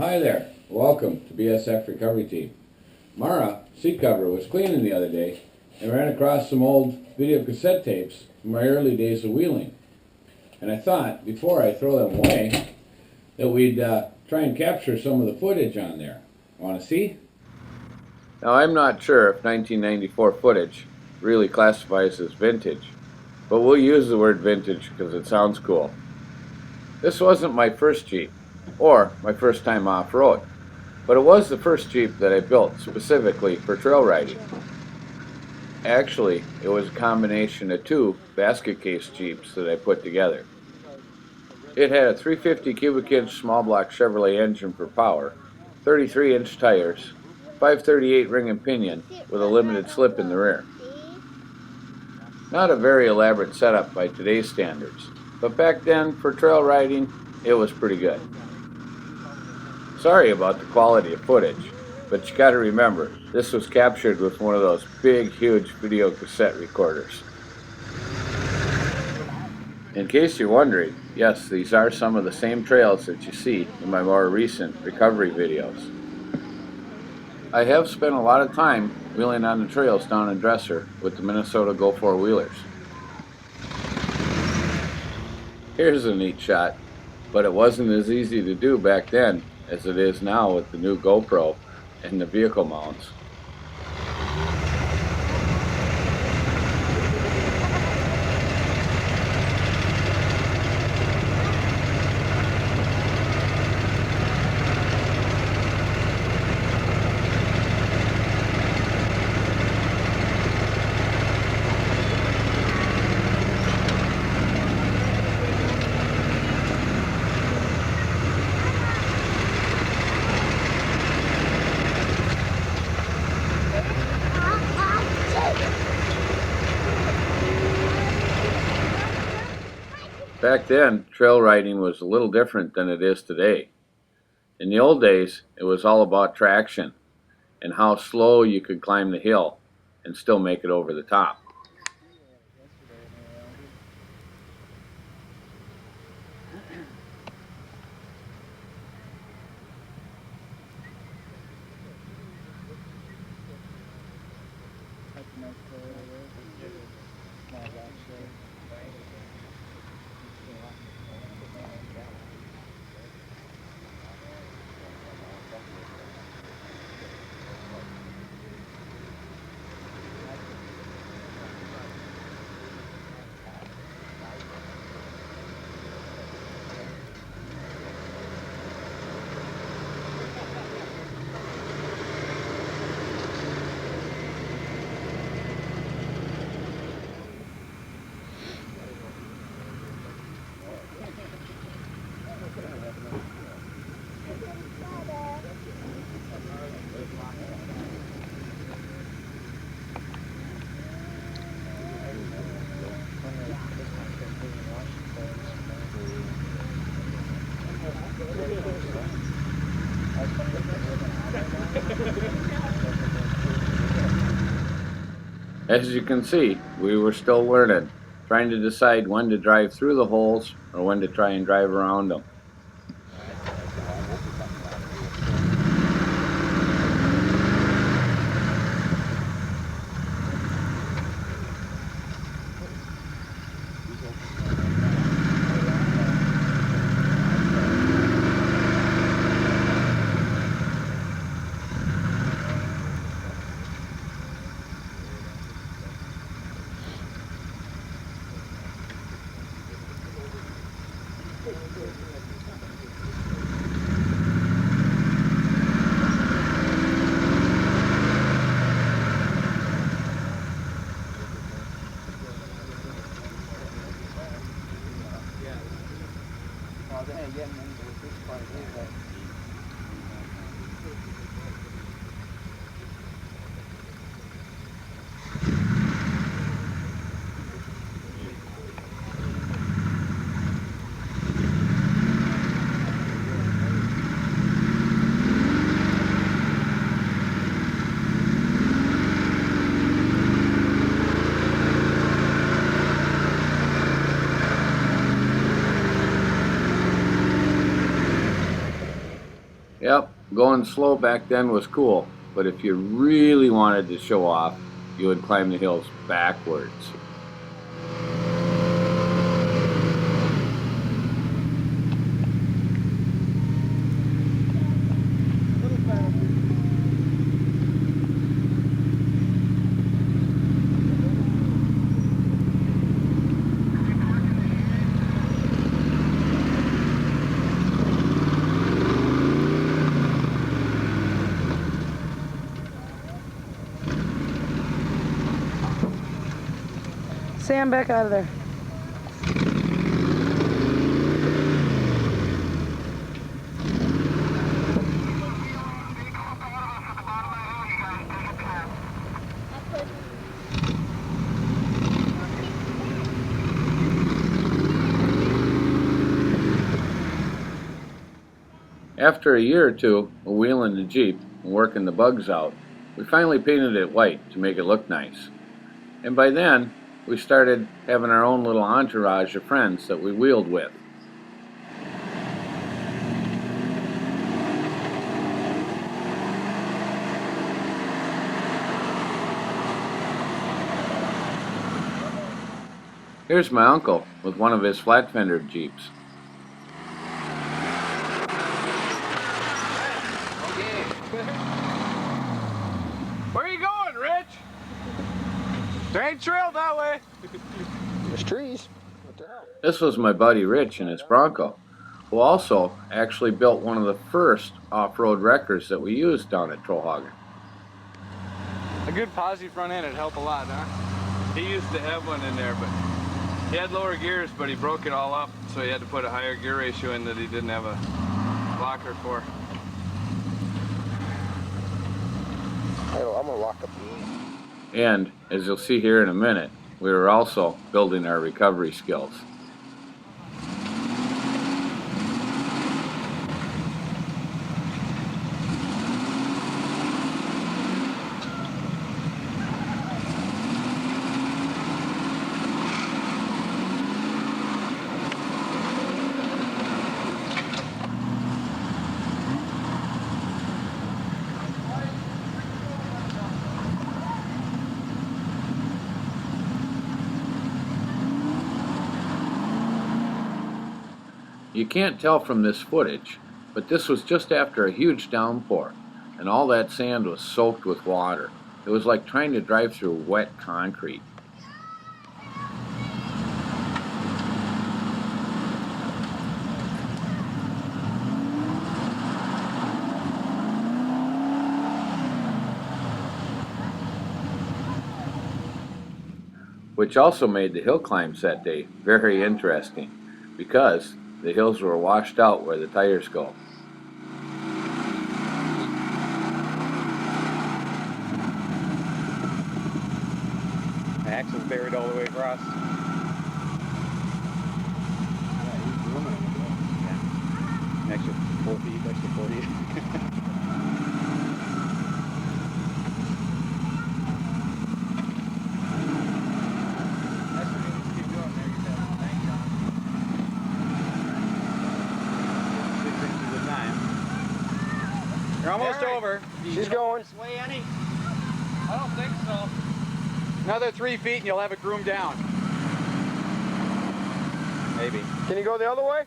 Hi there. Welcome to BSF Recovery Team. Mara, seat cover, was cleaning the other day and ran across some old video cassette tapes from my early days of wheeling. And I thought, before I throw them away, that we'd try and capture some of the footage on there. Want to see? Now, I'm not sure if 1994 footage really classifies as vintage, but we'll use the word vintage because it sounds cool. This wasn't my first Jeep, or my first time off-road, but it was the first Jeep that I built specifically for trail riding. Actually, it was a combination of two basket case Jeeps that I put together. It had a 350 cubic inch small block Chevrolet engine for power, 33-inch tires, 538 ring and pinion with a limited slip in the rear. Not a very elaborate setup by today's standards, but back then, for trail riding, it was pretty good. Sorry about the quality of footage, but you gotta remember, this was captured with one of those big, huge video cassette recorders. In case you're wondering, yes, these are some of the same trails that you see in my more recent recovery videos. I have spent a lot of time wheeling on the trails down in Dresser with the Minnesota Go 4-wheelers. Here's a neat shot, but it wasn't as easy to do back then as it is now with the new GoPro and the vehicle mounts. Back then, trail riding was a little different than it is today. In the old days, it was all about traction and how slow you could climb the hill and still make it over the top. As you can see, we were still learning, trying to decide when to drive through the holes or when to try and drive around them. Yep, going slow back then was cool, but if you really wanted to show off, you would climb the hills backwards. Sam, back out of there. After a year or two of wheeling the Jeep and working the bugs out, we finally painted it white to make it look nice. And by then, we started having our own little entourage of friends that we wheeled with. Here's my uncle with one of his flat-fendered Jeeps. Where you going, Rich? There ain't trail that way. There's trees. What the hell? This was my buddy Rich and his Bronco, who also actually built one of the first off-road wreckers that we used down at Trollhagen. A good posi front end would help a lot, huh? He used to have one in there, but he had lower gears, but he broke it all up, so he had to put a higher gear ratio in that he didn't have a locker for. I'm gonna lock up. And, as you'll see here in a minute, we were also building our recovery skills. You can't tell from this footage, but this was just after a huge downpour, and all that sand was soaked with water. It was like trying to drive through wet concrete. Which also made the hill climbs that day very interesting, because the hills were washed out where the tires go. The axle's buried all the way across. Extra 4 feet, extra 4 feet. You're almost over. She's going. This way, Annie? I don't think so. Another 3 feet and you'll have it groomed down. Maybe. Can you go the other way?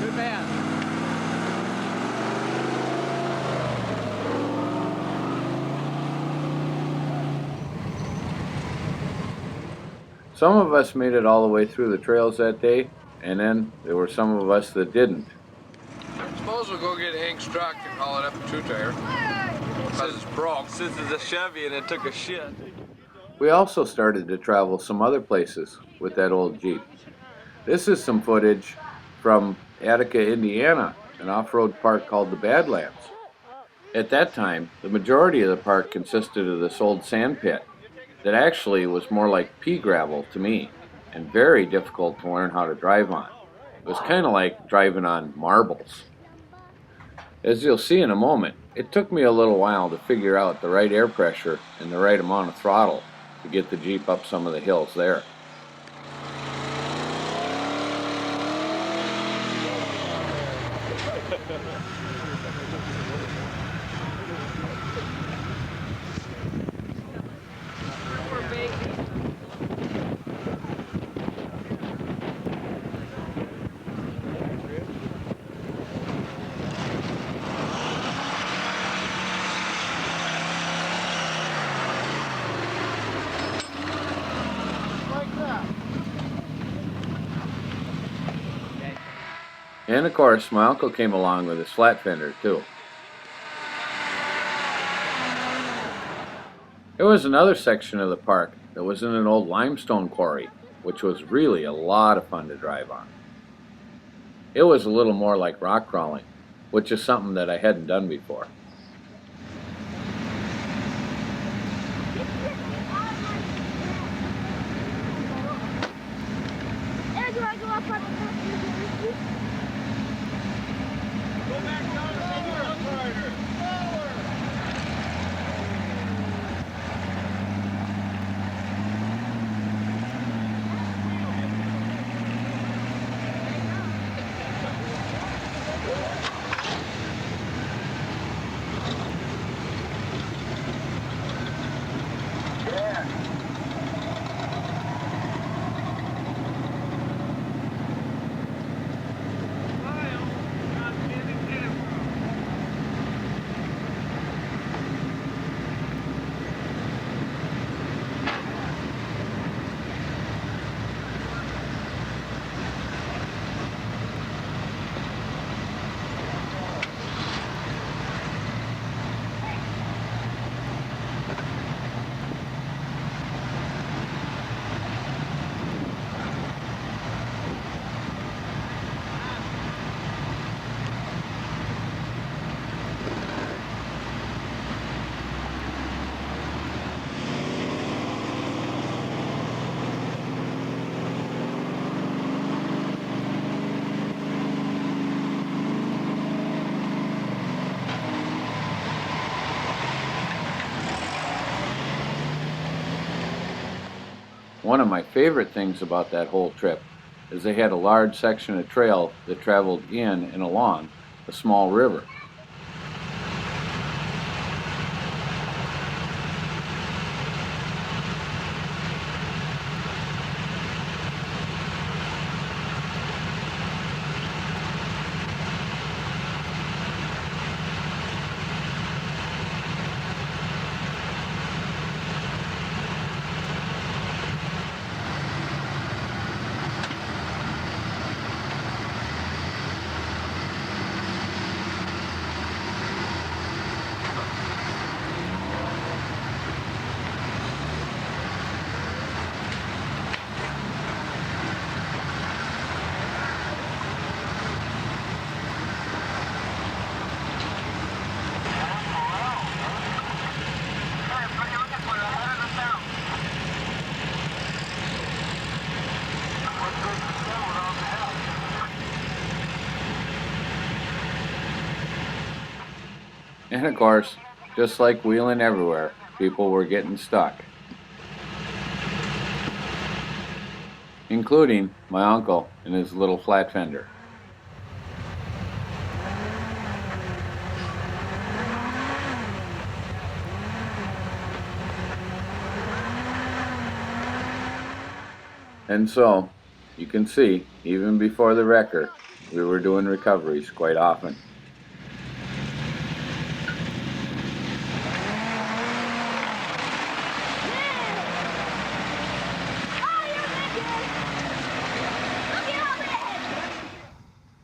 Good man. Some of us made it all the way through the trails that day, and then there were some of us that didn't. I suppose we'll go get Hank's truck and haul it up a two-tire. Since it's broke. Since it's a Chevy and it took a shit. We also started to travel some other places with that old Jeep. This is some footage from Attica, Indiana, an off-road park called the Badlands. At that time, the majority of the park consisted of this old sand pit that actually was more like pea gravel to me, and very difficult to learn how to drive on. It was kind of like driving on marbles. As you'll see in a moment, it took me a little while to figure out the right air pressure and the right amount of throttle to get the Jeep up some of the hills there. And of course, my uncle came along with his flat fender too. There was another section of the park that was in an old limestone quarry, which was really a lot of fun to drive on. It was a little more like rock crawling, which is something that I hadn't done before. Do I go up on the top? Go back down to the rider. One of my favorite things about that whole trip is they had a large section of trail that traveled in and along a small river. And of course, just like wheeling everywhere, people were getting stuck. Including my uncle and his little flat fender. And so, you can see, even before the wrecker, we were doing recoveries quite often.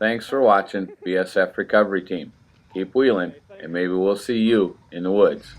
Thanks for watching BSF Recovery Team. Keep wheeling, and maybe we'll see you in the woods.